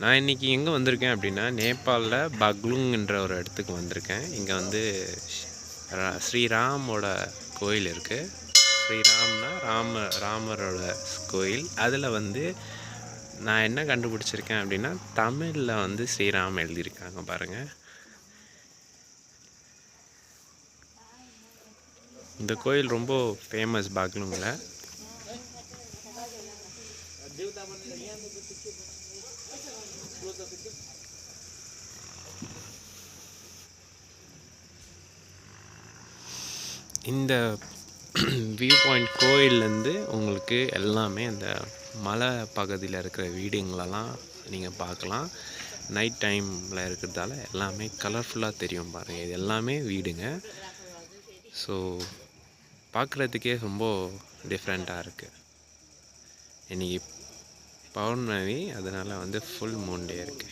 நான் இன்றைக்கி எங்கே வந்திருக்கேன் அப்படின்னா, நேபாளில் பக்லுங்கிற ஒரு இடத்துக்கு வந்திருக்கேன். இங்கே வந்து ஸ்ரீராமோட கோயில் இருக்குது. ஸ்ரீராம்னா ராமரோட கோயில். அதில் வந்து நான் என்ன கண்டுபிடிச்சிருக்கேன் அப்படின்னா, தமிழில் வந்து ஸ்ரீராம் எழுதியிருக்காங்க பாருங்கள். இந்த கோயில் ரொம்ப ஃபேமஸ் பக்லுங்கில். இந்த வியூ பாயிண்ட் கோயிலேருந்து உங்களுக்கு எல்லாமே அந்த மலை பகுதியில் இருக்கிற வீடுங்களெல்லாம் நீங்கள் பார்க்கலாம். நைட் டைமில் இருக்கிறதால எல்லாமே கலர்ஃபுல்லாக தெரியும் பாருங்கள். இது எல்லாமே வீடுங்க. ஸோ பார்க்குறதுக்கே ரொம்ப டிஃப்ரெண்ட்டாக இருக்குது. இன்றைக்கி பௌர்ணமி, அதனால் வந்து ஃபுல் மூன் டே இருக்குது.